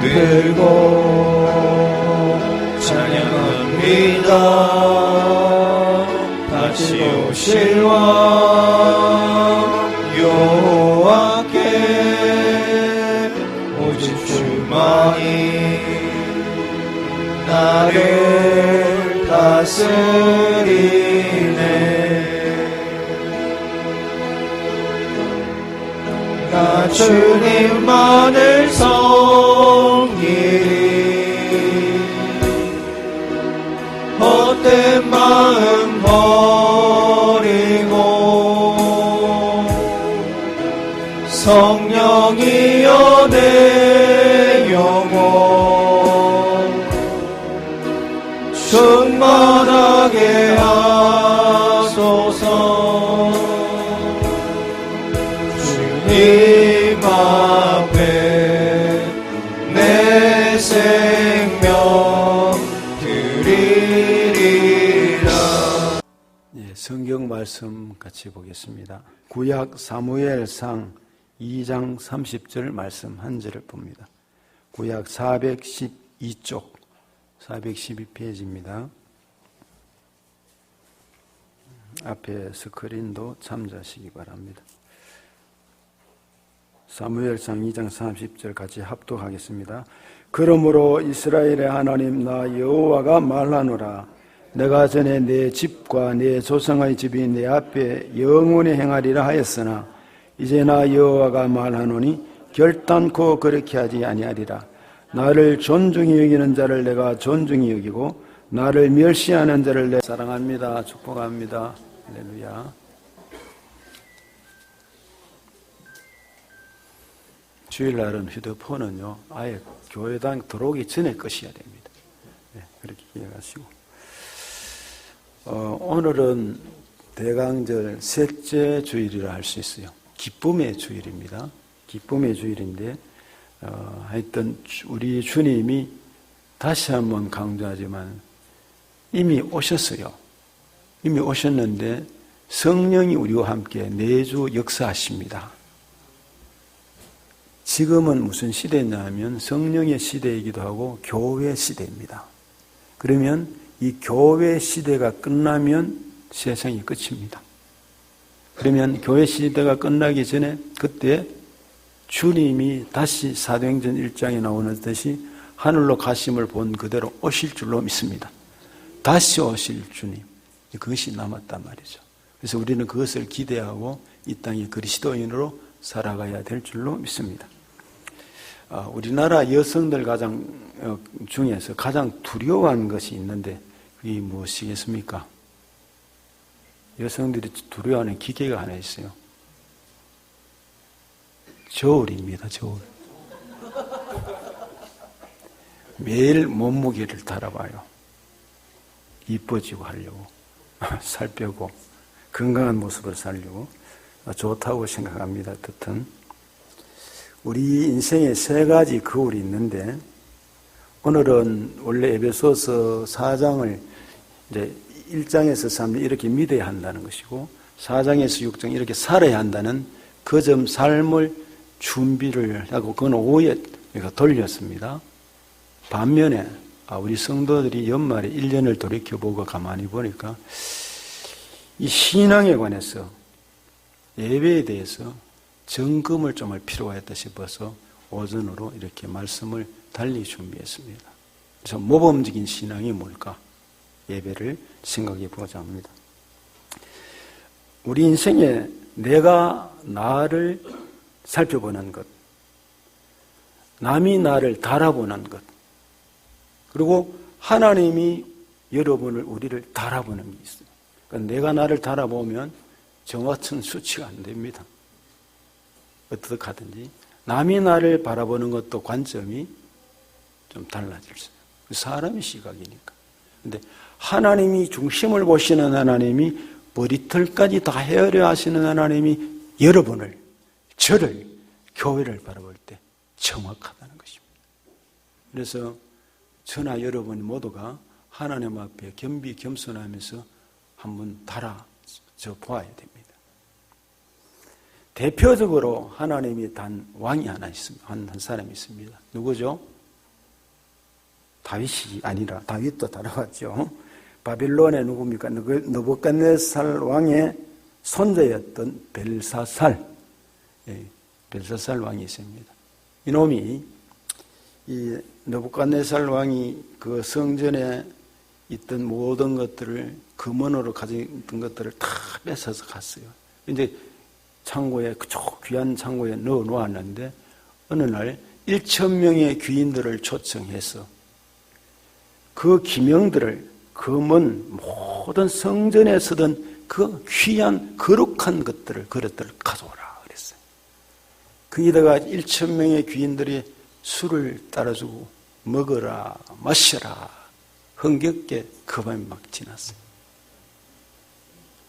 들고 찬양합니다. 다시 오실 왕 여호와께 오직 주만이 나를 다스리네. 나 주님만을 섬기리. 헛된 마음 버리고 성령이여 내 영혼 충만하게 하소서. 주님 앞에 내 생명 드리리라. 성경 말씀 같이 보겠습니다. 구약 사무엘상 2장 30절 말씀 한 절을 봅니다. 구약 412쪽 412페이지입니다. 앞에 스크린도 참조하시기 바랍니다. 사무엘상 2장 30절 같이 합독하겠습니다. 그러므로 이스라엘의 하나님 나 여호와가 말하노라. 내가 전에 내 집과 내 조상의 집이 내 앞에 영원히 행하리라 하였으나 이제 나 여호와가 말하노니 결단코 그렇게 하지 아니하리라. 나를 존중히 여기는 자를 내가 존중히 여기고 나를 멸시하는 자를 내가 사랑합니다. 축복합니다. 할렐루야. 주일날은 휴대폰은요 아예 교회당 들어오기 전에 끄셔야 됩니다. 네, 그렇게 기억하시고 오늘은 대강절 셋째 주일이라 할 수 있어요. 기쁨의 주일입니다. 기쁨의 주일인데 하여튼 우리 주님이 다시 한번 강조하지만 이미 오셨어요. 이미 오셨는데 성령이 우리와 함께 내주 역사하십니다. 지금은 무슨 시대냐 하면 성령의 시대이기도 하고 교회 시대입니다. 그러면 이 교회 시대가 끝나면 세상이 끝입니다. 그러면 교회 시대가 끝나기 전에 그때 주님이 다시 사도행전 1장에 나오는 듯이 하늘로 가심을 본 그대로 오실 줄로 믿습니다. 다시 오실 주님, 그것이 남았단 말이죠. 그래서 우리는 그것을 기대하고 이 땅에 그리스도인으로 살아가야 될 줄로 믿습니다. 우리나라 여성들 중에서 가장 두려워하는 것이 있는데 그게 무엇이겠습니까? 여성들이 두려워하는 기계가 하나 있어요. 저울입니다. 저울. 매일 몸무게를 달아봐요. 이뻐지고 하려고, 살 빼고 건강한 모습을 살려고 좋다고 생각합니다. 어떻든 우리 인생에 세 가지 거울이 있는데 오늘은 원래 에베소서 4장을 이제 1장에서 3장 이렇게 믿어야 한다는 것이고 4장에서 6장 이렇게 살아야 한다는 그 점 삶을 준비를 하고 그건 오후에 돌렸습니다. 반면에 우리 성도들이 연말에 1년을 돌이켜보고 가만히 보니까 이 신앙에 관해서 예배에 대해서 점검을 좀 할 필요가 있다 싶어서 오전으로 이렇게 말씀을 달리 준비했습니다. 그래서 모범적인 신앙이 뭘까? 예배를 생각해 보자 합니다. 우리 인생에 내가 나를 살펴보는 것, 남이 나를 달아보는 것, 그리고 하나님이 우리를 달아보는 게 있어요. 그러니까 내가 나를 달아보면 정확한 수치가 안 됩니다. 어떻게 하든지 남이 나를 바라보는 것도 관점이 좀 달라질 수 있어요. 사람의 시각이니까. 그런데 하나님이 중심을 보시는 하나님이 머리털까지 다 헤아려 하시는 하나님이 여러분을, 저를, 교회를 바라볼 때 정확하다는 것입니다. 그래서 저나 여러분 모두가 하나님 앞에 겸비겸손하면서 한번 달아져 보아야 됩니다. 대표적으로 하나님이 단 왕이 하나 있습니다. 한 사람이 있습니다. 누구죠? 다윗이 아니라, 다윗도 따라왔죠. 바빌론의 누굽니까? 느부갓네살 왕의 손자였던 벨사살, 벨사살 왕이 있습니다. 이놈이, 이 느부갓네살 왕이 그 성전에 있던 모든 것들을, 금원으로 가지고 있던 것들을 다 뺏어서 갔어요. 이제 창고에, 그쪽 귀한 창고에 넣어 놓았는데, 어느 날 1,000명의 귀인들을 초청해서 그 기명들을, 금은 모든 성전에 쓰던 그 귀한 거룩한 것들을, 그릇들을 가져오라 그랬어요. 거기다가 1,000명의 귀인들이 술을 따라주고 먹어라, 마셔라, 흥겹게 그 밤이 막 지났어요.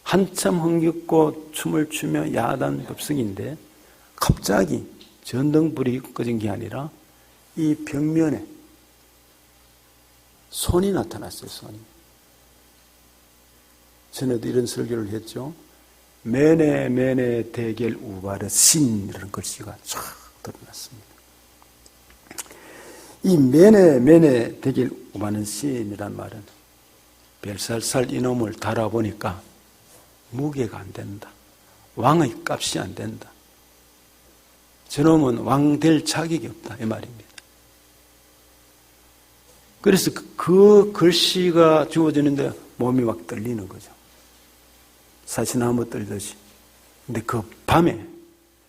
한참 흥겹고 춤을 추며 야단 급성인데 갑자기 전등불이 꺼진 게 아니라 이 벽면에 손이 나타났어요. 손이. 전에도 이런 설교를 했죠. 메네 메네 데겔 우바르 신이라는 글씨가 쫙 드러났습니다. 이 메네 메네 데겔 우바르 신이란 말은 벨살살 이놈을 달아보니까 무게가 안 된다. 왕의 값이 안 된다. 저놈은 왕 될 자격이 없다. 이 말입니다. 그래서 그 글씨가 주어지는데 몸이 막 떨리는 거죠. 사시나무 떨듯이. 근데 그 밤에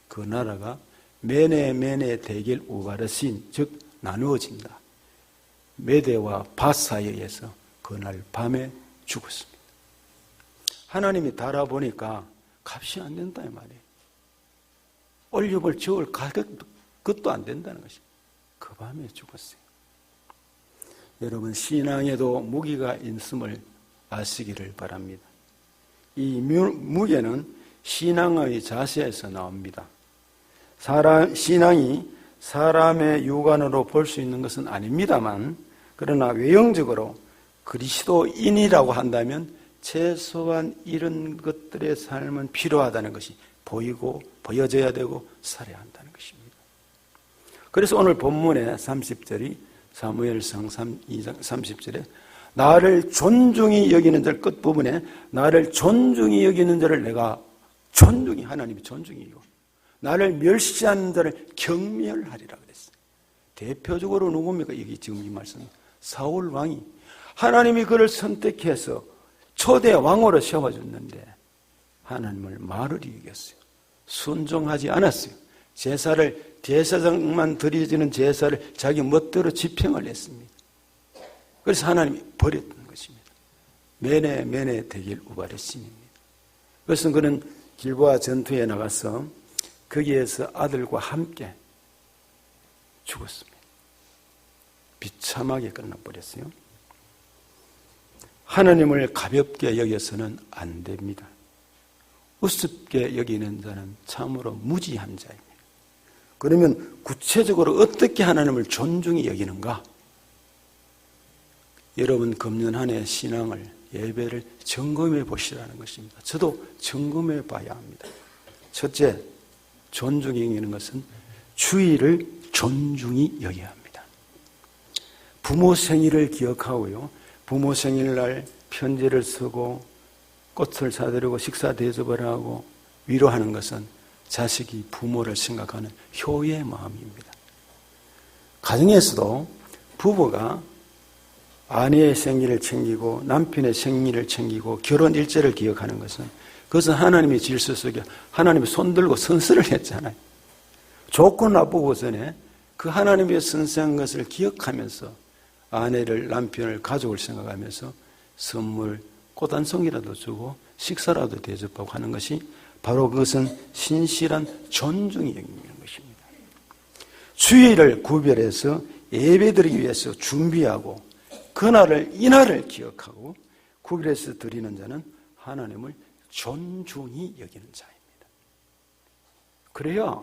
그 나라가 메네 메네 데겔 우바르신, 즉 나누어진다. 메대와 바사에 의해서 그날 밤에 죽었습니다. 하나님이 달아보니까 값이 안 된다 이 말이에요. 올려볼 저을 가격 그것도 안 된다는 것입니다. 그 밤에 죽었어요. 여러분, 신앙에도 무게가 있음을 아시기를 바랍니다. 이 무게는 신앙의 자세에서 나옵니다. 신앙이 사람의 육안으로 볼 수 있는 것은 아닙니다만, 그러나 외형적으로 그리스도인이라고 한다면 최소한 이런 것들의 삶은 필요하다는 것이 보이고 보여져야 되고 살아야 한다는 것입니다. 그래서 오늘 본문의 30절이 사무엘상 2장 30절에 나를 존중히 여기는 자를, 끝부분에 나를 존중히 여기는 자를 내가 존중히, 하나님이 존중이고 나를 멸시하는 자를 경멸하리라 그랬어요. 대표적으로 누굽니까? 여기 지금 이 말씀, 사울 왕이 하나님이 그를 선택해서 초대 왕으로 세워줬는데 하나님을 말을 이겼어요. 순종하지 않았어요. 제사를, 제사장만 드려지는 제사를 자기 멋대로 집행을 했습니다. 그래서 하나님이 버렸던 것입니다. 메네 메네 데겔 우바르신입니다. 그래서 그는 길보아 전투에 나가서 거기에서 아들과 함께 죽었습니다. 비참하게 끝나버렸어요. 하나님을 가볍게 여겨서는 안 됩니다. 우습게 여기는 자는 참으로 무지한 자입니다. 그러면 구체적으로 어떻게 하나님을 존중히 여기는가? 여러분 금년 한 해 신앙을, 예배를 점검해 보시라는 것입니다. 저도 점검해 봐야 합니다. 첫째, 존중히 여기는 것은 주의를 존중히 여겨야 합니다. 부모 생일을 기억하고요, 부모 생일날 편지를 쓰고 꽃을 사드리고 식사 대접을 하고 위로하는 것은 자식이 부모를 생각하는 효의 마음입니다. 가정에서도 부부가 아내의 생일을 챙기고 남편의 생일을 챙기고 결혼 일제를 기억하는 것은, 그것은 하나님의 질서 속에 하나님이 손들고 선서를 했잖아요. 좋고 나쁘고 전에 그 하나님의 선서한 것을 기억하면서 아내를, 남편을, 가족을 생각하면서 선물, 꽃 한 송이라도 주고 식사라도 대접하고 하는 것이 바로 그것은 신실한 존중이 여기는 것입니다. 주일을 구별해서 예배드리기 위해서 준비하고 그날을, 이날을 기억하고 구별해서 드리는 자는 하나님을 존중히 여기는 자입니다. 그래야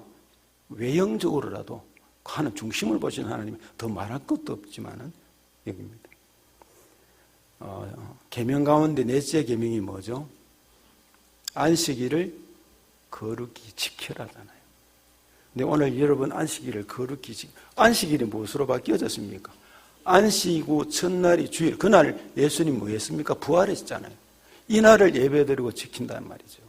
외형적으로라도 하나님 중심을 보시는 하나님이 더 말할 것도 없지만은 여기입니다. 계명 가운데 넷째 계명이 뭐죠? 안식일을 거룩히 지켜라잖아요. 근데 오늘 여러분 안식일을 거룩히 안식일이 무엇으로 바뀌어졌습니까? 안식 후 첫날이 주일. 그날 예수님 뭐 했습니까? 부활했잖아요. 이 날을 예배드리고 지킨단 말이죠.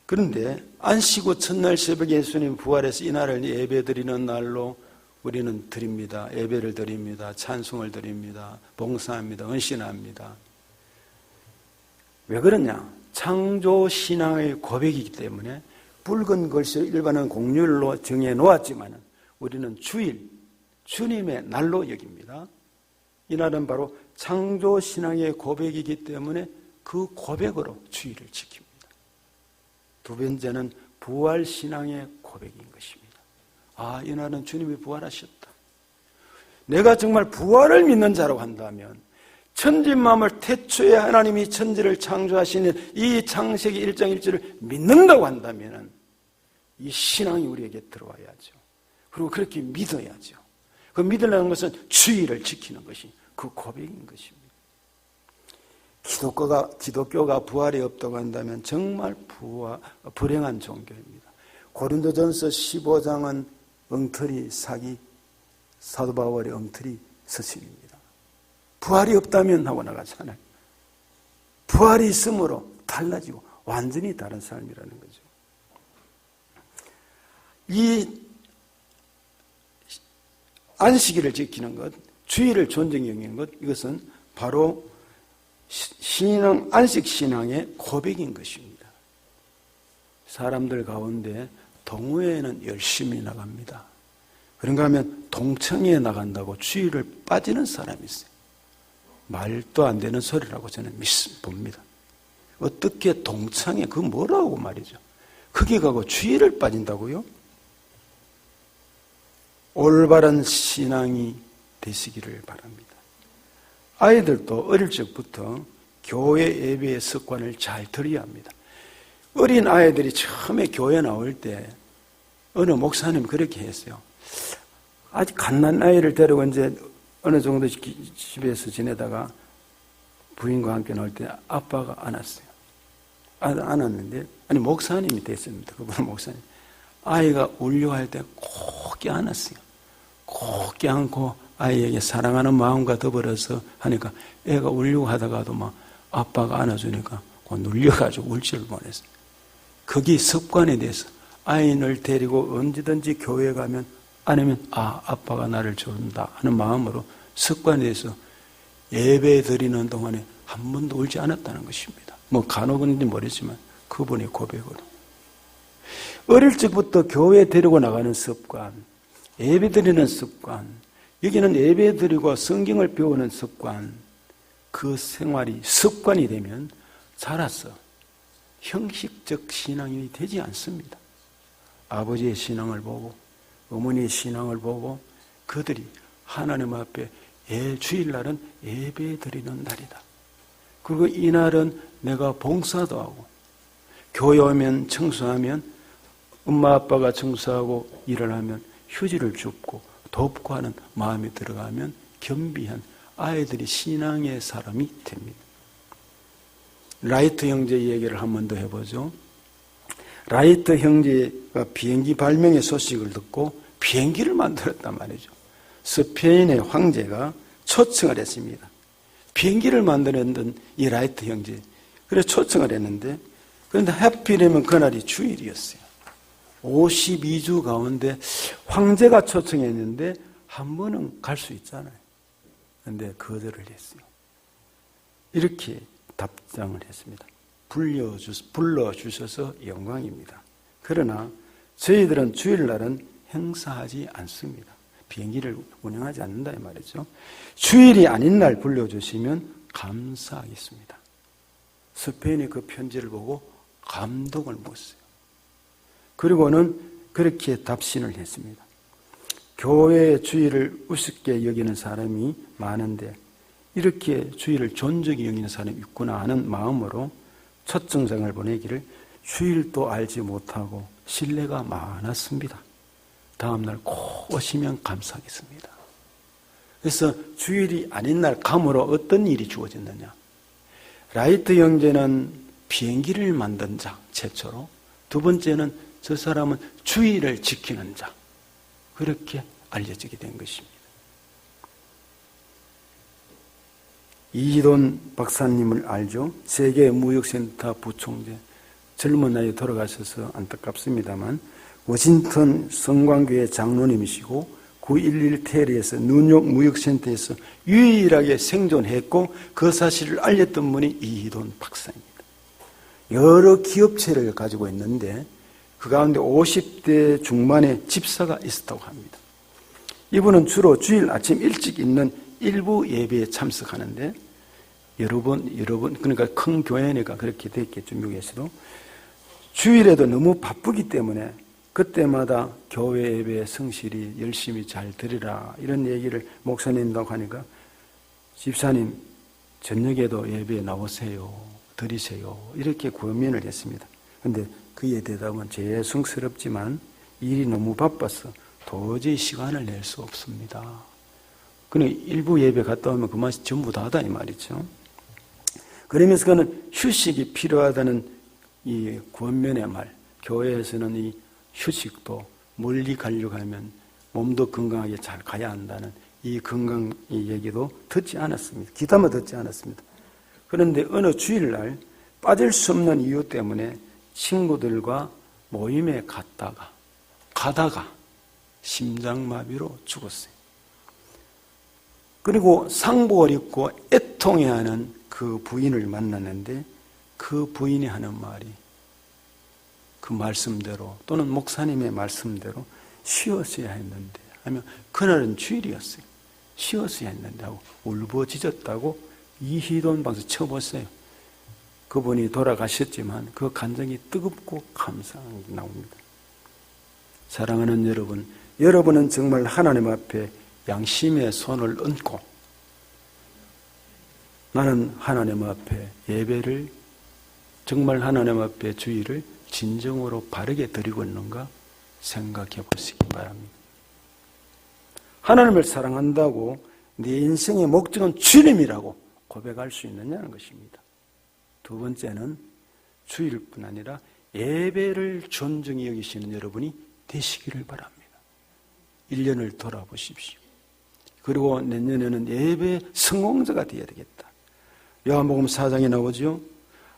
그런데 안식 후 첫날 새벽에 예수님 부활해서 이 날을 예배드리는 날로 우리는 드립니다. 예배를 드립니다. 찬송을 드립니다. 봉사합니다. 헌신합니다. 왜 그러냐? 창조신앙의 고백이기 때문에 붉은 글씨로 일반은 공휴일로 정해 놓았지만 우리는 주일, 주님의 날로 여깁니다. 이 날은 바로 창조신앙의 고백이기 때문에 그 고백으로 주일을 지킵니다. 두 번째는 부활신앙의 고백인 것입니다. 아, 이 날은 주님이 부활하셨다. 내가 정말 부활을 믿는 자라고 한다면 천지만물 태초에 하나님이 천지를 창조하시는 이 창세기 1장 1절을 믿는다고 한다면 이 신앙이 우리에게 들어와야죠. 그리고 그렇게 믿어야죠. 그 믿으려는 것은 주의를 지키는 것이 그 고백인 것입니다. 기독교가 부활이 없다고 한다면 정말 불행한 종교입니다. 고린도전서 15장은 엉터리 사기, 사도 바울의 엉터리 서신입니다. 부활이 없다면 하고 나가잖아요. 부활이 있으므로 달라지고 완전히 다른 삶이라는 거죠. 이 안식일을 지키는 것, 주일을 존중히 여기는 것, 이것은 바로 안식신앙의 고백인 것입니다. 사람들 가운데 동호회는 열심히 나갑니다. 그런가 하면 동청회에 나간다고 주일을 빠지는 사람이 있어요. 말도 안 되는 소리라고 저는 봅니다. 어떻게 동창회, 그 뭐라고 말이죠. 거기 가고 주일을 빠진다고요? 올바른 신앙이 되시기를 바랍니다. 아이들도 어릴 적부터 교회 예배의 습관을 잘 들여야 합니다. 어린 아이들이 처음에 교회 나올 때 어느 목사님 그렇게 했어요. 아직 갓난 아이를 데리고 이제 어느 정도 집에서 지내다가 부인과 함께 나올 때 아빠가 안았어요. 안았는데, 아니, 목사님이 됐습니다. 그분은 목사님. 아이가 울려 할 때 꼭 껴안았어요. 꼭 껴안고 아이에게 사랑하는 마음과 더불어서 하니까 애가 울려고 하다가도 막 아빠가 안아주니까 눌려가지고 울 줄 뻔했어요. 거기 습관에 대해서 아이를 데리고 언제든지 교회에 가면 아니면 아빠가 나를 좋아한다 하는 마음으로 습관에 대해서 예배 드리는 동안에 한 번도 울지 않았다는 것입니다. 뭐 간혹은지 모르지만 그분의 고백으로. 어릴 적부터 교회에 데리고 나가는 습관, 예배 드리는 습관, 여기는 예배 드리고 성경을 배우는 습관, 그 생활이 습관이 되면 자라서 형식적 신앙이 되지 않습니다. 아버지의 신앙을 보고 어머니의 신앙을 보고 그들이 하나님 앞에 주일날은 예배 드리는 날이다. 그리고 이날은 내가 봉사도 하고 교회 오면 청소하면 엄마 아빠가 청소하고 일을 하면 휴지를 줍고 돕고 하는 마음이 들어가면 겸비한 아이들이 신앙의 사람이 됩니다. 라이트 형제 얘기를 한 번 더 해보죠. 라이트 형제가 비행기 발명의 소식을 듣고 비행기를 만들었단 말이죠. 스페인의 황제가 초청을 했습니다. 비행기를 만들었던 이 라이트 형제. 그래서 초청을 했는데, 그런데 하필이면 그날이 주일이었어요. 52주 가운데 황제가 초청했는데 한 번은 갈 수 있잖아요. 그런데 거절을 했어요. 이렇게 답장을 했습니다. 불러주셔서 영광입니다. 그러나 저희들은 주일날은 행사하지 않습니다. 비행기를 운영하지 않는다 이 말이죠. 주일이 아닌 날 불러주시면 감사하겠습니다. 스페인이 그 편지를 보고 감동을 먹었어요. 그리고는 그렇게 답신을 했습니다. 교회의 주일을 우습게 여기는 사람이 많은데 이렇게 주일을 존중히 여기는 사람이 있구나 하는 마음으로 초청장을 보내기를 주일도 알지 못하고 신뢰가 많았습니다. 다음날 꼭 오시면 감사하겠습니다. 그래서 주일이 아닌 날 감으로 어떤 일이 주어졌느냐. 라이트 형제는 비행기를 만든 자 최초로, 두 번째는 저 사람은 주일을 지키는 자, 그렇게 알려지게 된 것입니다. 이희돈 박사님을 알죠? 세계 무역센터 부총재. 젊은 나이에 돌아가셔서 안타깝습니다만 워싱턴 성광교회 장로님이시고 911 테러에서 뉴욕 무역센터에서 유일하게 생존했고 그 사실을 알렸던 분이 이희돈 박사입니다. 여러 기업체를 가지고 있는데 그 가운데 50대 중반의 집사가 있었다고 합니다. 이분은 주로 주일 아침 일찍 있는 일부 예배에 참석하는데 여러 번 그러니까 큰 교회니까 그렇게 됐겠죠. 미국에서도 주일에도 너무 바쁘기 때문에 그때마다 교회 예배에 성실히 열심히 잘 드리라 이런 얘기를 목사님이라고 하니까 집사님 저녁에도 예배에 나오세요. 드리세요. 이렇게 권면을 했습니다. 그런데 그의 대답은 죄송스럽지만 일이 너무 바빠서 도저히 시간을 낼 수 없습니다. 그는 일부 예배 갔다 오면 그 맛이 전부 다다 이 말이죠. 그러면서 그는 휴식이 필요하다는 이 권면의 말, 교회에서는 이 휴식도 멀리 가려고 하면 몸도 건강하게 잘 가야 한다는 이 건강 이 얘기도 듣지 않았습니다. 귀담아 듣지 않았습니다. 그런데 어느 주일날 빠질 수 없는 이유 때문에 친구들과 모임에 가다가 심장마비로 죽었어요. 그리고 상복을 입고 애통해하는 그 부인을 만났는데 그 부인이 하는 말이 그 말씀대로 또는 목사님의 말씀대로 쉬었어야 했는데 하면 그날은 주일이었어요. 쉬었어야 했는데 하고 울부짖었다고 이희돈 박사 쳐봤어요. 그분이 돌아가셨지만 그 감정이 뜨겁고 감사한 게 나옵니다. 사랑하는 여러분, 여러분은 정말 하나님 앞에 양심의 손을 얹고 나는 하나님 앞에 예배를 정말 하나님 앞에 주의를 진정으로 바르게 드리고 있는가 생각해 보시기 바랍니다. 하나님을 사랑한다고 네 인생의 목적은 주님이라고 고백할 수 있느냐는 것입니다. 두 번째는 주일뿐 아니라 예배를 존중히 여기시는 여러분이 되시기를 바랍니다. 1년을 돌아보십시오. 그리고 내년에는 예배 성공자가 되어야 되겠다. 요한복음 4장에 나오죠.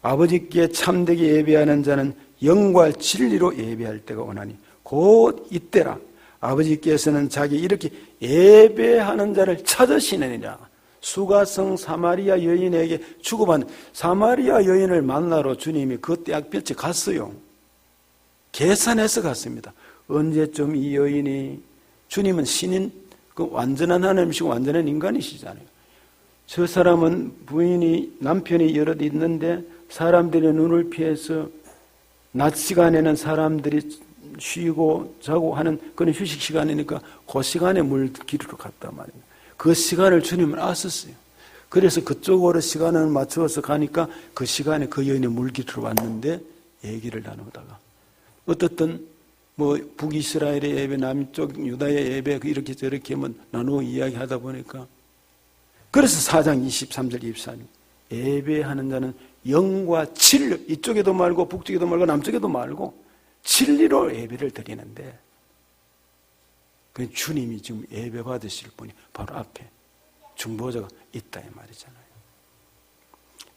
아버지께 참되게 예배하는 자는 영과 진리로 예배할 때가 오나니 곧 이때라. 아버지께서는 자기 이렇게 예배하는 자를 찾으시느니라. 수가성 사마리아 여인에게 주고받은 사마리아 여인을 만나러 주님이 그 떼약볕에 갔어요. 계산해서 갔습니다. 언제쯤 이 여인이 주님은 신인 그 완전한 하나님이시고 완전한 인간이시잖아요. 저 사람은 부인이 남편이 여럿 있는데 사람들의 눈을 피해서 낮 시간에는 사람들이 쉬고 자고 하는 그런 휴식 시간이니까 그 시간에 물 기르러 갔단 말이에요. 그 시간을 주님은 아셨어요. 그래서 그쪽으로 시간을 맞추어서 가니까 그 시간에 그 여인이 물 기르러 왔는데 얘기를 나누다가 어떻든 뭐 북이스라엘의 예배, 남쪽 유다의 예배 이렇게 저렇게 뭐 나누어 이야기하다 보니까 그래서 4장 23절 24절 예배하는 자는 영과 진리 이쪽에도 말고 북쪽에도 말고 남쪽에도 말고 진리로 예배를 드리는데 그 주님이 지금 예배 받으실 분이 바로 앞에 중보자가 있다 이 말이잖아요.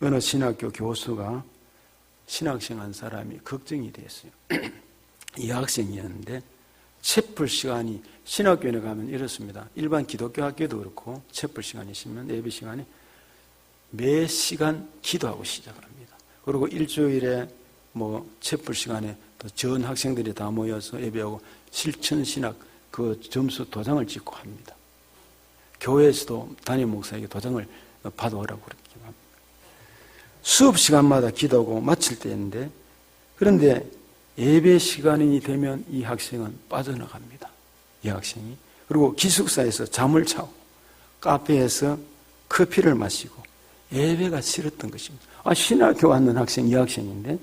어느 신학교 교수가 신학생 한 사람이 걱정이 됐어요. 이 학생이었는데 채플 시간이 신학교에 가면 이렇습니다. 일반 기독교 학교도 그렇고 채플 시간이 있으면 예배 시간에 매 시간 기도하고 시작합니다. 그리고 일주일에 뭐 채플 시간에 또 전 학생들이 다 모여서 예배하고 실천 신학 그 점수 도장을 찍고 합니다. 교회에서도 담임 목사에게 도장을 받아오라고 그렇게 합니다. 수업 시간마다 기도하고 마칠 때인데 그런데 예배 시간이 되면 이 학생은 빠져나갑니다. 이 학생이. 그리고 기숙사에서 잠을 자고 카페에서 커피를 마시고 예배가 싫었던 것입니다. 신학교 왔는 학생 이 학생인데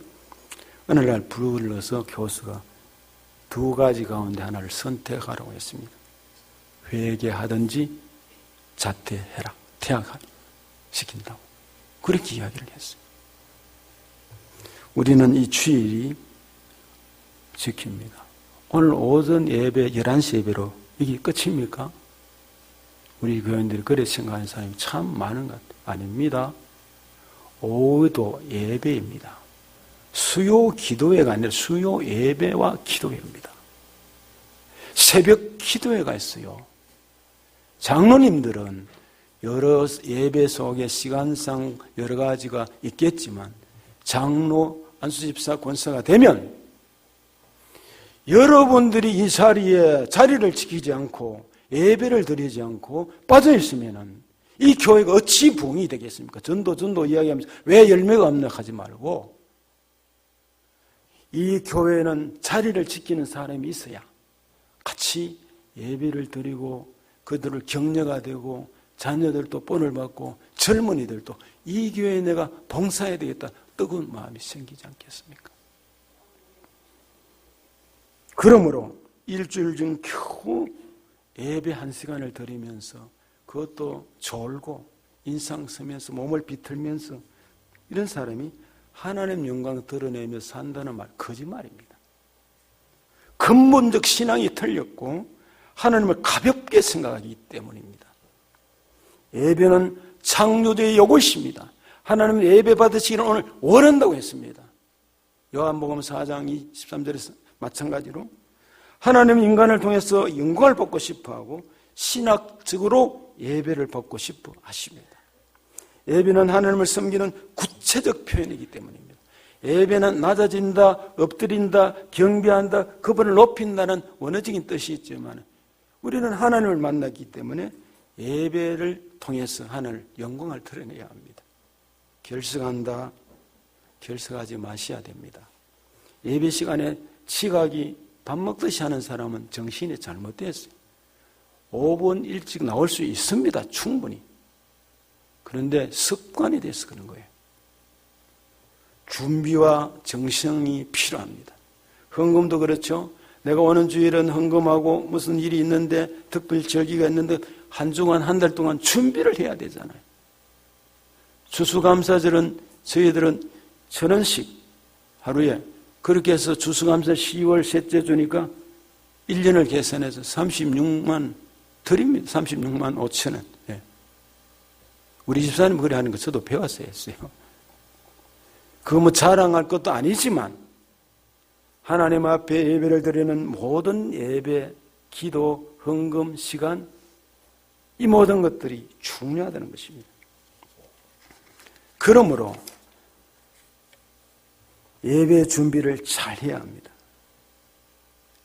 어느 날 불러서 교수가 두 가지 가운데 하나를 선택하라고 했습니다. 회개하든지 자퇴해라. 퇴학시킨다고. 그렇게 이야기를 했어요. 우리는 이 주일이 지킵니다. 오늘 오전 예배 11시 예배로 이게 끝입니까? 우리 교인들이 그래 생각하는 사람이 참 많은 것 같아요. 아닙니다. 오후도 예배입니다. 수요 기도회가 아니라 수요 예배와 기도회입니다. 새벽 기도회가 있어요. 장로님들은 여러 예배 속에 시간상 여러 가지가 있겠지만 장로, 안수집사, 권사가 되면 여러분들이 이 자리에 자리를 지키지 않고 예배를 드리지 않고 빠져있으면 이 교회가 어찌 부흥이 되겠습니까? 전도 이야기하면서 왜 열매가 없나 하지 말고 이 교회는 자리를 지키는 사람이 있어야 같이 예배를 드리고 그들을 격려가 되고 자녀들도 본을 받고 젊은이들도 이 교회에 내가 봉사해야 되겠다 뜨거운 마음이 생기지 않겠습니까? 그러므로 일주일 중 겨우 예배 1시간을 드리면서 그것도 졸고 인상 쓰면서 몸을 비틀면서 이런 사람이 하나님 영광을 드러내며 산다는 말 거짓말입니다. 근본적 신앙이 틀렸고 하나님을 가볍게 생각하기 때문입니다. 예배는 창조주의 요구입니다. 하나님은 예배 받으시기를 오늘 원한다고 했습니다. 요한복음 4장 23절에서 마찬가지로 하나님은 인간을 통해서 영광을 받고 싶어하고 신학적으로 예배를 받고 싶어 하십니다. 예배는 하나님을 섬기는 구체적 표현이기 때문입니다. 예배는 낮아진다, 엎드린다, 경배한다, 그분을 높인다는 원어적인 뜻이 있지만 우리는 하나님을 만나기 때문에 예배를 통해서 하나님의 영광을 드러내야 합니다. 결석한다, 결석하지 마셔야 됩니다. 예배 시간에 지각이 밥 먹듯이 하는 사람은 정신이 잘못됐어요. 5분 일찍 나올 수 있습니다. 충분히. 그런데 습관이 돼서 그런 거예요. 준비와 정성이 필요합니다. 헌금도 그렇죠. 내가 오는 주일은 헌금하고 무슨 일이 있는데 특별 절기가 있는데 한 주간 한 달 동안 준비를 해야 되잖아요. 추수감사절은 저희들은 1,000원씩 하루에 그렇게 해서 추수감사 10월 셋째 주니까 1년을 계산해서 36만 드립니다. 36만 5천 원. 예. 우리 집사님 그래 하는 거 저도 배웠어야 했어요. 그거 뭐 자랑할 것도 아니지만 하나님 앞에 예배를 드리는 모든 예배, 기도, 헌금, 시간 이 모든 것들이 중요하다는 것입니다. 그러므로 예배 준비를 잘 해야 합니다.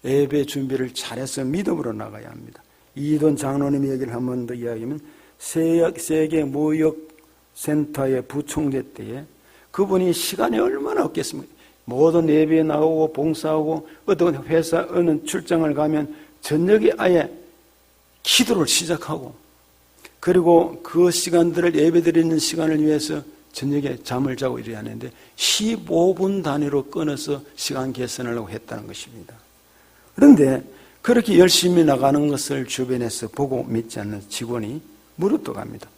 예배 준비를 잘해서 믿음으로 나가야 합니다. 이돈 장로님 얘기를 한 번 더 이야기하면 세계 무역센터의 부총재 때에 그분이 시간이 얼마나 없겠습니까? 모든 예배에 나오고 봉사하고 어떤 회사 어느 출장을 가면 저녁에 아예 기도를 시작하고 그리고 그 시간들을 예배드리는 시간을 위해서 저녁에 잠을 자고 이래야 하는데 15분 단위로 끊어서 시간 계산하려고 했다는 것입니다. 그런데 그렇게 열심히 나가는 것을 주변에서 보고 믿지 않는 직원이 물어떡합니다.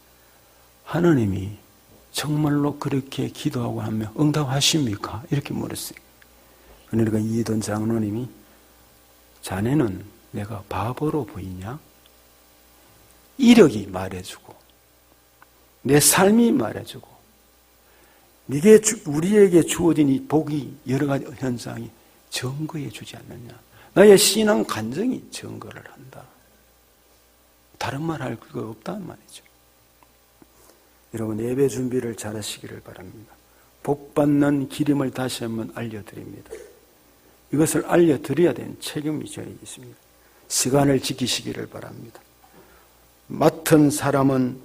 하나님이 정말로 그렇게 기도하고 하면 응답하십니까? 이렇게 물었어요. 그러니까 이돈 장로님이 자네는 내가 바보로 보이냐? 이력이 말해주고 내 삶이 말해주고 이게 우리에게 주어진 이 복이 여러 가지 현상이 증거해 주지 않느냐. 나의 신앙 간증이 증거를 한다. 다른 말 할 거 없다는 말이죠. 여러분 예배 준비를 잘 하시기를 바랍니다. 복 받는 기름을 다시 한번 알려드립니다. 이것을 알려드려야 되는 책임이 저에게 있습니다. 시간을 지키시기를 바랍니다. 맡은 사람은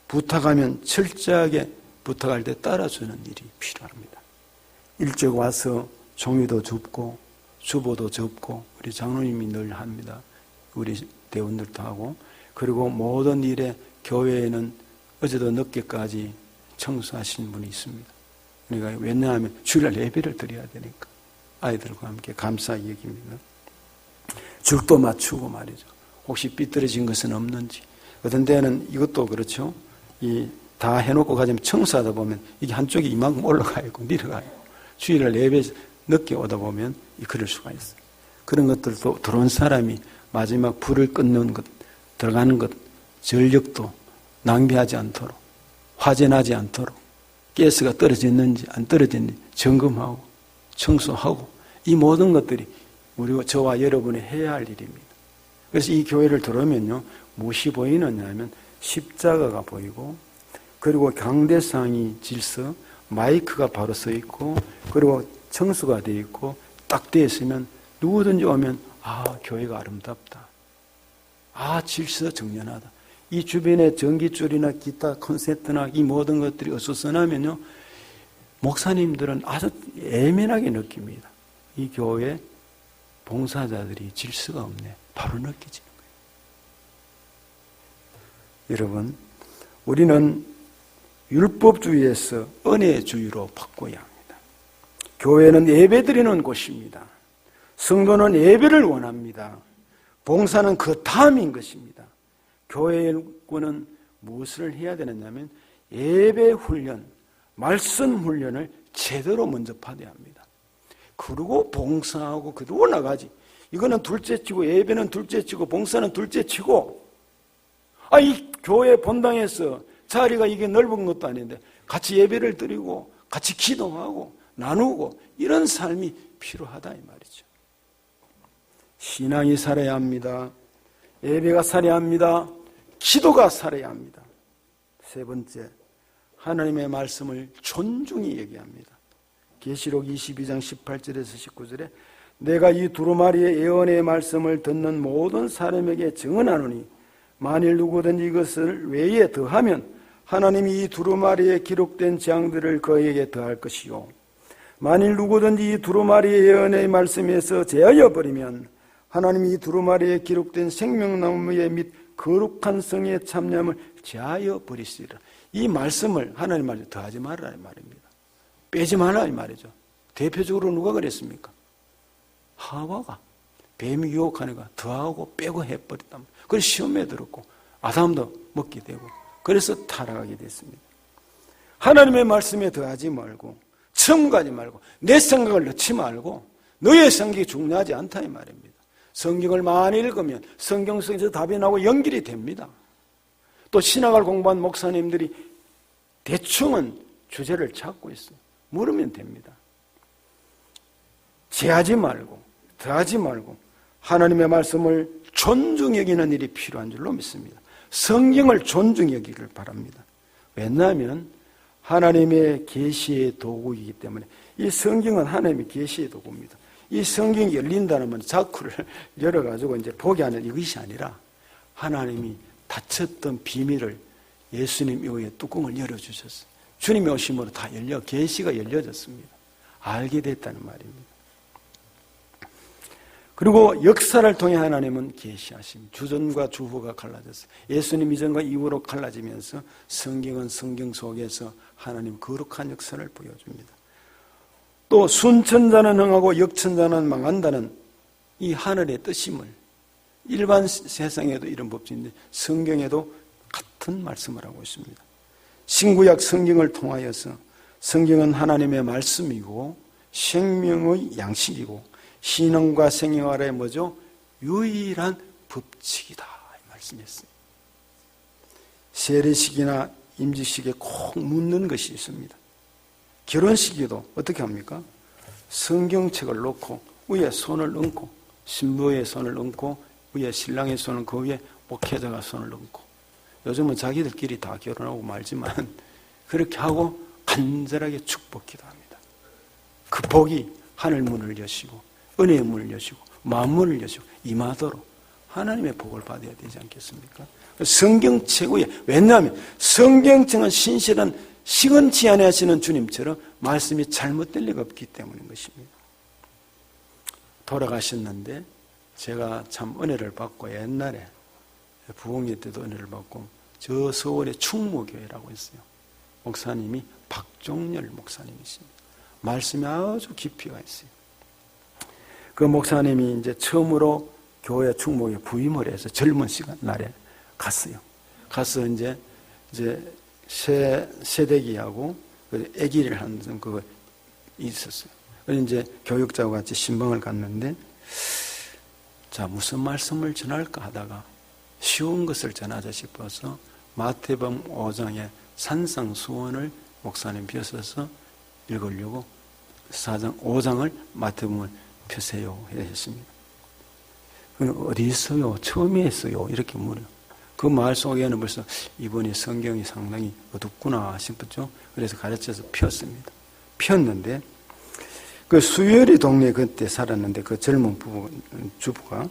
부탁하면 철저하게 부탁할 때 따라주는 일이 필요합니다. 일찍 와서 종이도 줍고 주보도 접고 우리 장로님이 늘 합니다. 우리 대원들도 하고 그리고 모든 일에 교회에는 어제도 늦게까지 청소하신 분이 있습니다. 그러니까 왜냐하면 주일날 예배를 드려야 되니까 아이들과 함께 감사히 여깁니다. 죽도 맞추고 말이죠. 혹시 삐뚤어진 것은 없는지. 어떤 데는 이것도 그렇죠. 다 해놓고 가자면 청소하다 보면 이게 한쪽이 이만큼 올라가 있고 내려가요. 주일날 예배 늦게 오다 보면 그럴 수가 있어요. 그런 것들도 들어온 사람이 마지막 불을 끊는 것, 들어가는 것, 전력도 낭비하지 않도록 화재 나지 않도록 가스가 떨어졌는지 안 떨어졌는지 점검하고 청소하고 이 모든 것들이 우리 저와 여러분이 해야 할 일입니다. 그래서 이 교회를 들어오면요, 무엇이 보이느냐 하면 십자가가 보이고, 그리고 강대상이 질서, 마이크가 바로 서 있고, 그리고 청소가 되어 있고, 딱 되어 있으면 누구든지 오면 교회가 아름답다. 질서 정연하다. 이 주변에 전기줄이나 기타 콘센트나 이 모든 것들이 어수선하면요, 목사님들은 아주 예민하게 느낍니다. 이 교회 봉사자들이 질서가 없네. 바로 느껴지는 거예요. 여러분, 우리는 율법주의에서 은혜주의로 바꿔야 합니다. 교회는 예배드리는 곳입니다. 성도는 예배를 원합니다. 봉사는 그 다음인 것입니다. 교회는 무엇을 해야 되느냐면 예배 훈련, 말씀 훈련을 제대로 먼저 받아야 합니다. 그리고 봉사하고 그리고 올라가지. 이거는 둘째치고 예배는 둘째치고 봉사는 둘째치고 이 교회 본당에서 자리가 이게 넓은 것도 아닌데 같이 예배를 드리고 같이 기도하고 나누고 이런 삶이 필요하다 이 말이죠. 신앙이 살아야 합니다. 예배가 살아야 합니다. 기도가 살아야 합니다. 세 번째, 하나님의 말씀을 존중히 얘기합니다. 계시록 22장 18절에서 19절에 내가 이 두루마리의 예언의 말씀을 듣는 모든 사람에게 증언하노니 만일 누구든지 이것을 외에 더하면 하나님이 이 두루마리에 기록된 재앙들을 그에게 더할 것이요 만일 누구든지 이 두루마리의 예언의 말씀에서 제하여 버리면 하나님이 이 두루마리에 기록된 생명나무의 및 거룩한 성의 참념을 제하여 버리시리라. 이 말씀을 하나님 말씀 더하지 말라 이 말입니다. 빼지 말라 이 말이죠. 대표적으로 누가 그랬습니까? 하와가 뱀이 유혹하니까 더하고 빼고 해버렸단 말이에요. 그래서 시험에 들었고 아담도 먹게 되고 그래서 타락하게 됐습니다. 하나님의 말씀에 더하지 말고 첨가하지 말고 내 생각을 넣지 말고 너의 생각이 중요하지 않다 이 말입니다. 성경을 많이 읽으면 성경 속에서 답이 나오고 연결이 됩니다. 또 신학을 공부한 목사님들이 대충은 주제를 찾고 있어요. 물으면 됩니다. 제하지 말고 더하지 말고 하나님의 말씀을 존중 여기는 일이 필요한 줄로 믿습니다. 성경을 존중 여기기를 바랍니다. 왜냐하면 하나님의 계시의 도구이기 때문에 이 성경은 하나님의 계시의 도구입니다. 이 성경이 열린다는 건 자꾸를 열어가지고 이제 보게 하는 이것이 아니라 하나님이 닫혔던 비밀을 예수님 이후에 뚜껑을 열어주셨어요. 주님이 오심으로 다 계시가 열려졌습니다. 알게 됐다는 말입니다. 그리고 역사를 통해 하나님은 계시하십니다. 주전과 주후가 갈라졌어요. 예수님 이전과 이후로 갈라지면서 성경은 성경 속에서 하나님 거룩한 역사를 보여줍니다. 또 순천자는 흥하고 역천자는 망한다는 이 하늘의 뜻임을 일반 세상에도 이런 법칙인데 성경에도 같은 말씀을 하고 있습니다. 신구약 성경을 통하여서 성경은 하나님의 말씀이고 생명의 양식이고 신앙과 생활의 뭐죠? 유일한 법칙이다 이 말씀이었어요. 세례식이나 임직식에 꼭 묻는 것이 있습니다. 결혼식에도 어떻게 합니까? 성경책을 놓고 위에 손을 얹고 신부의 손을 얹고 위에 신랑의 손을 그 위에 목회자가 손을 얹고 요즘은 자기들끼리 다 결혼하고 말지만 그렇게 하고 간절하게 축복 기도합니다. 그 복이 하늘 문을 여시고 은혜의 문을 여시고 만문을 여시고 임하도록 하나님의 복을 받아야 되지 않겠습니까? 성경책 위에 왜냐하면 성경책은 신실한 시건치 아니하시는 주님처럼 말씀이 잘못될 리가 없기 때문인 것입니다. 돌아가셨는데 제가 참 은혜를 받고 옛날에 부흥회 때도 은혜를 받고 저 서울의 충무교회라고 있어요. 목사님이 박종열 목사님이십니다. 말씀이 아주 깊이가 있어요. 그 목사님이 이제 처음으로 교회 충무교회 부임을 해서 젊은 시간 날에 갔어요. 가서 이제 세대기하고 애기를 하는 그거 있었어요. 그래서 이제 교육자와 같이 신방을 갔는데 자 무슨 말씀을 전할까 하다가 쉬운 것을 전하자 싶어서 마태복음 5장에 산상수원을 목사님 펴서서 읽으려고 5장을 마태복음을 펴세요 했습니다. 어디 있어요? 처음에 했어요. 이렇게 물어요. 그 말 속에는 벌써 이번에 성경이 상당히 어둡구나 싶었죠. 그래서 가르쳐서 폈습니다. 폈는데 그 수열이 동네에 그때 살았는데 그 젊은 주부가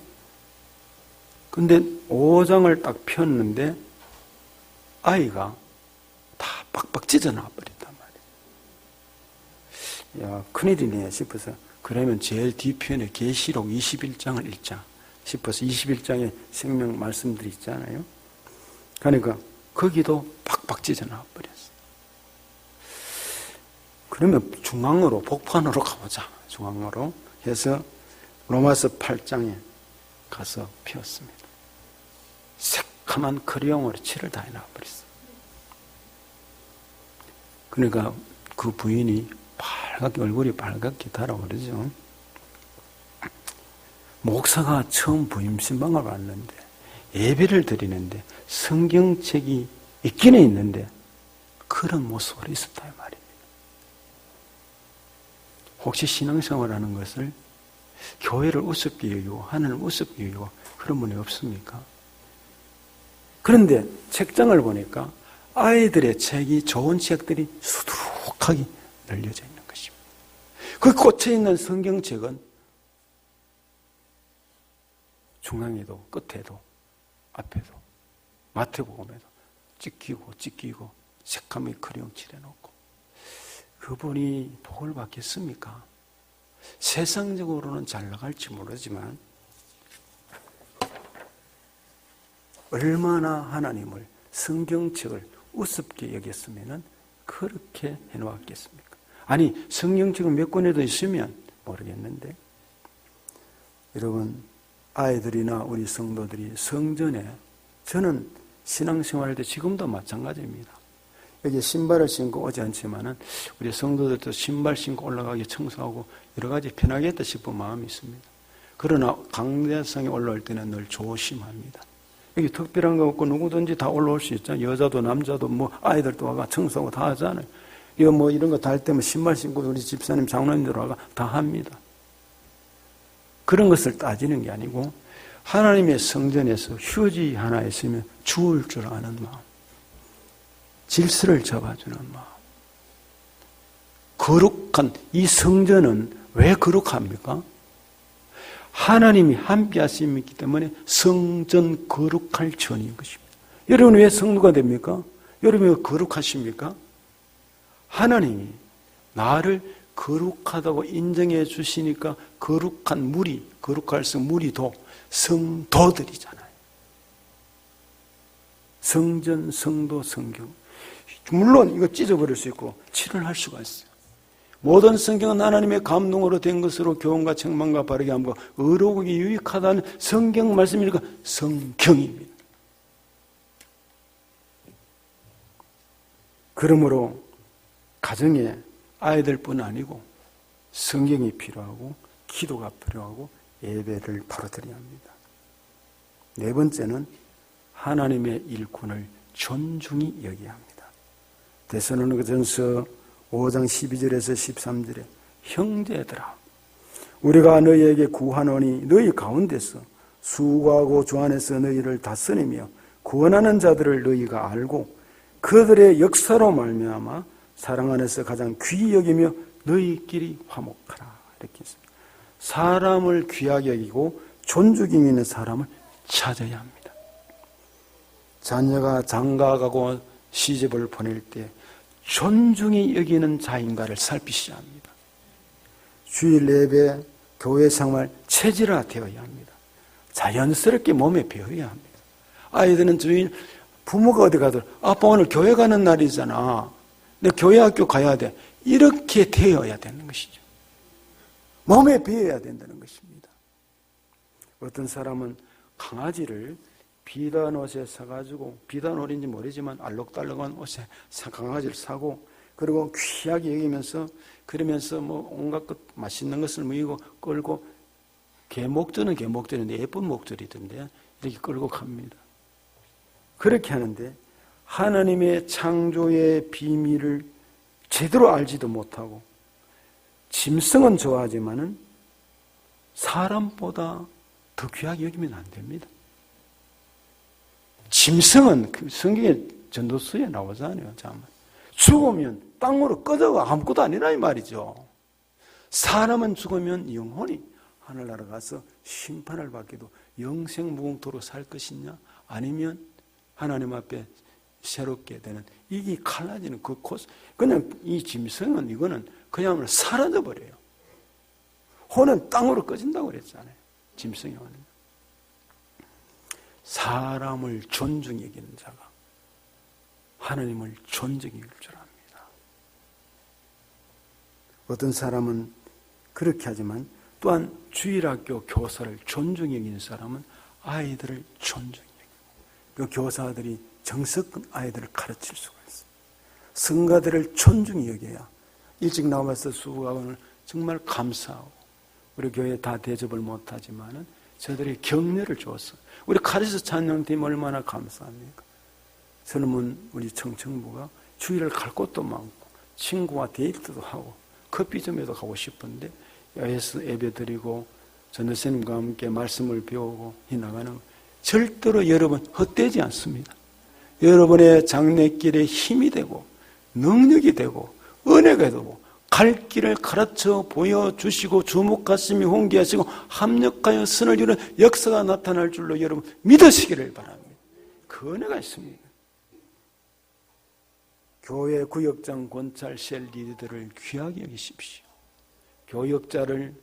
근데 5장을 딱 폈는데 아이가 다 빡빡 찢어놔 버렸단 말이에요. 야, 큰일이네 싶어서 그러면 제일 뒤편에 계시록 21장을 읽자 싶어서 21장에 생명 말씀들이 있잖아요. 그러니까 거기도 팍팍 찢어놔 버렸어. 그러면 중앙으로 복판으로 가보자. 중앙으로 해서 로마서 8장에 가서 피웠습니다. 새카만 크레용으로 칠을 다 해놔 버렸어. 그러니까 그 부인이 빨갛게 얼굴이 빨갛게 달아오르죠. 목사가 처음 부임 신방을 왔는데 예배를 드리는데 성경책이 있기는 있는데 그런 모습으로 있었다 이 말입니다. 혹시 신앙생활하는 것을 교회를 우습게 여기고 하나님을 우습게 여기고 그런 분이 없습니까? 그런데 책장을 보니까 아이들의 책이 좋은 책들이 수두룩하게 널려져 있는 것입니다. 그 꽂혀 있는 성경책은 중앙에도 끝에도 앞에도 마태복음에도 찢기고 새카맣게 크레용 칠해놓고 그분이 복을 받겠습니까? 세상적으로는 잘 나갈지 모르지만 얼마나 하나님을 성경책을 우습게 여겼으면 그렇게 해놓았겠습니까? 아니 성경책은 몇 권에도 있으면 모르겠는데 여러분 아이들이나 우리 성도들이 성전에 저는 신앙생활할 때 지금도 마찬가지입니다. 여기 신발을 신고 오지 않지만은 우리 성도들도 신발 신고 올라가기 청소하고 여러 가지 편하겠다 싶은 마음이 있습니다. 그러나 강대상에 올라올 때는 늘 조심합니다. 여기 특별한 거 없고 누구든지 다 올라올 수 있잖아요. 여자도 남자도 뭐 아이들도 와가 청소하고 다 하잖아요. 이거 뭐 이런 거 다 할 때면 신발 신고 우리 집사님 장로님들 와가 다 합니다. 그런 것을 따지는 게 아니고 하나님의 성전에서 휴지 하나 있으면 주울 줄 아는 마음, 질서를 잡아주는 마음. 거룩한 이 성전은 왜 거룩합니까? 하나님이 함께 하심이기 때문에 성전 거룩할 전인 것입니다. 여러분 왜 성도가 됩니까? 여러분 왜 거룩하십니까? 하나님이 나를 거룩하다고 인정해 주시니까 거룩한 무리, 거룩할성 무리도 성도들이잖아요. 성전, 성도, 성경. 물론 이거 찢어버릴 수 있고 칠을 할 수가 있어요. 모든 성경은 하나님의 감동으로 된 것으로 교훈과 책망과 바르게 함과 의로우기 유익하다는 성경 말씀이니까 성경입니다. 그러므로 가정에 아이들뿐 아니고 성경이 필요하고 기도가 필요하고 예배를 바로 드려야 합니다. 네 번째는 하나님의 일꾼을 존중히 여겨야 합니다. 데살로니가전서 5장 12절에서 13절에 형제들아 우리가 너희에게 구하노니 너희 가운데서 수고하고 주 안에서 너희를 다스리며 구원하는 자들을 너희가 알고 그들의 역사로 말미암아 사랑 안에서 가장 귀히 여기며 너희끼리 화목하라 이렇게 했습니다. 사람을 귀하게 여기고 존중이 있는 사람을 찾아야 합니다. 자녀가 장가가고 시집을 보낼 때 존중이 여기는 자인가를 살피셔야 합니다. 주일 예배, 교회 생활 체질화되어야 합니다. 자연스럽게 몸에 배워야 합니다. 아이들은 주일 부모가 어디 가도 아빠 오늘 교회 가는 날이잖아. 내 교회 학교 가야 돼. 이렇게 되어야 되는 것이죠. 몸에 배워야 된다는 것입니다. 어떤 사람은 강아지를 비단 옷에 사가지고 비단 옷인지 모르지만 알록달록한 옷에 강아지를 사고 그리고 귀하게 여기면서 그러면서 뭐 온갖 것 맛있는 것을 먹이고 끌고 개목줄은 개목줄인데 예쁜 목줄이던데 이렇게 끌고 갑니다. 그렇게 하는데 하나님의 창조의 비밀을 제대로 알지도 못하고 짐승은 좋아하지만은 사람보다 더 귀하게 여기면 안 됩니다. 짐승은 성경의 전도서에 나오잖아요. 죽으면 땅으로 꺼져가 아무것도 아니라 이 말이죠. 사람은 죽으면 영혼이 하늘나라 가서 심판을 받기도 영생 무궁토록 살 것이냐 아니면 하나님 앞에 새롭게 되는 이게 갈라지는 그 코스. 그냥 이 짐승은 이거는 그야말로 사라져 버려요. 혼은 땅으로 꺼진다고 그랬잖아요. 짐승의 혼은. 사람을 존중히 여기는 자가 하나님을 존중히 여길 줄 압니다. 어떤 사람은 그렇게 하지만 또한 주일학교 교사를 존중히 여기는 사람은 아이들을 존중히 여기고 그 교사들이 정석은 아이들을 가르칠 수가 있어요. 성가들을 존중히 여겨야 일찍 나와서 수고하고는 정말 감사하고 우리 교회 다 대접을 못하지만은 저들이 격려를 줬어. 우리 카리스 찬양팀 얼마나 감사합니까? 젊은 우리 청청부가 주일을 갈 곳도 많고 친구와 데이트도 하고 커피점에도 가고 싶은데 야외에서 예배드리고 전도사님과 함께 말씀을 배우고 나가는 절대로 여러분 헛되지 않습니다. 여러분의 장래길에 힘이 되고 능력이 되고 은혜가 되고 갈 길을 가르쳐 보여주시고 주목하시며 홍기하시고 합력하여 선을 이루는 역사가 나타날 줄로 여러분 믿으시기를 바랍니다. 그 은혜가 있습니다. 교회 구역장 권찰 리더들을 귀하게 여기십시오. 교역자를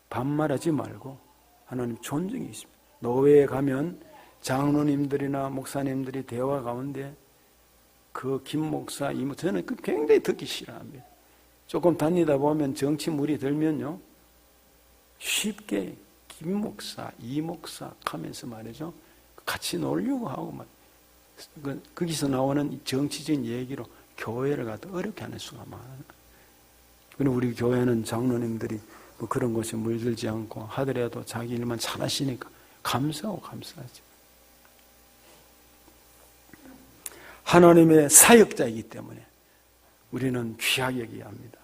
반말하지 말고 하나님 존중이 있습니다. 노회에 가면 장로님들이나 목사님들이 대화 가운데 그 김 목사, 이 목사 저는 굉장히 듣기 싫어합니다. 조금 다니다 보면 정치 물이 들면요 쉽게 김 목사, 이 목사 하면서 말이죠 같이 놀려고 하고 막 거기서 나오는 정치적인 얘기로 교회를 갖다 어렵게 하는 수가 많아요. 그런데 우리 교회는 장로님들이 뭐 그런 것에 물들지 않고 하더라도 자기 일만 잘하시니까 감사하고 감사하죠. 하나님의 사역자이기 때문에 우리는 귀하게 여겨야 합니다.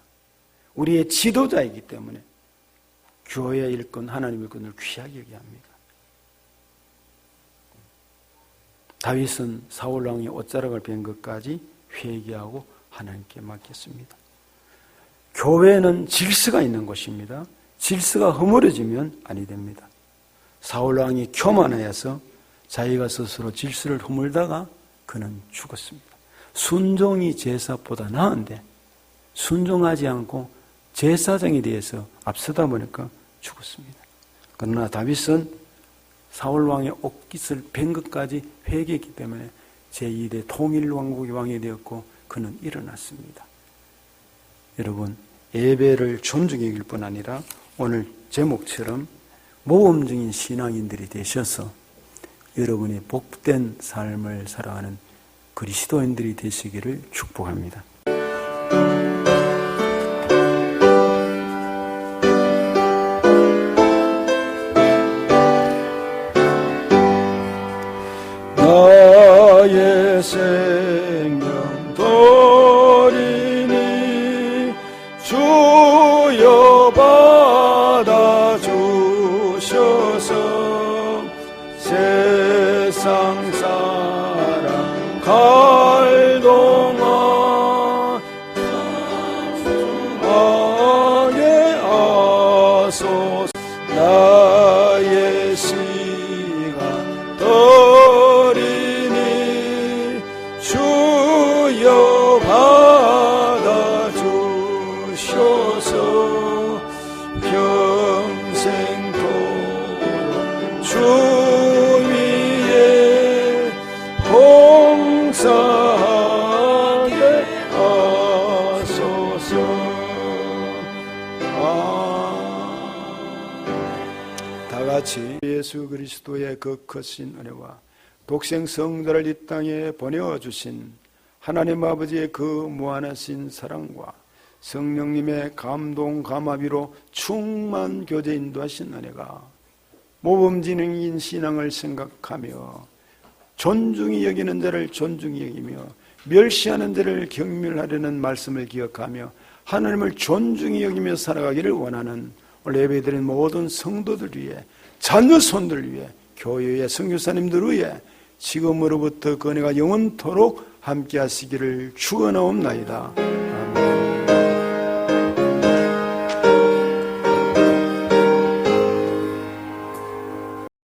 우리의 지도자이기 때문에 교회의 일꾼, 하나님의 일꾼을 귀하게 여겨야 합니다. 다윗은 사울 왕이 옷자락을 벤 것까지 회개하고 하나님께 맡겼습니다. 교회는 질서가 있는 곳입니다. 질서가 허물어지면 아니 됩니다. 사울 왕이 교만하여서 자기가 스스로 질서를 허물다가 그는 죽었습니다. 순종이 제사보다 나은데 순종하지 않고 제사장에 대해서 앞서다 보니까 죽었습니다. 그러나 다윗은 사울 왕의 옷깃을 벤 것까지 회개했기 때문에 제2대 통일왕국의 왕이 되었고 그는 일어났습니다. 여러분 예배를 존중해 여길 뿐 아니라 오늘 제목처럼 모범적인 신앙인들이 되셔서 여러분이 복된 삶을 살아가는 그리스도인들이 되시기를 축복합니다. 나의 생명 돌이니 주여 받아주셔서 세상 사랑 갈 동안 주방에 아소서 나의 시간 돌이니 주여 받아주셔서 평생토록 주 위에 봉사하게 하소서. 다 같이 예수 그리스도의 그 크신 은혜와 독생 성자를 이 땅에 보내주신 하나님 아버지의 그 무한하신 사랑과 성령님의 감동 감화비로 충만 교제 인도하신 은혜가 모범지능인 신앙을 생각하며 존중히 여기는 자를 존중히 여기며 멸시하는 자를 경멸하려는 말씀을 기억하며 하나님을 존중히 여기며 살아가기를 원하는 오늘 예배드린 모든 성도들 위해, 자녀 손들 위해, 교회의 선교사님들 위해 지금으로부터 그 은혜가 영원토록 함께 하시기를 축원하옵나이다. 아멘.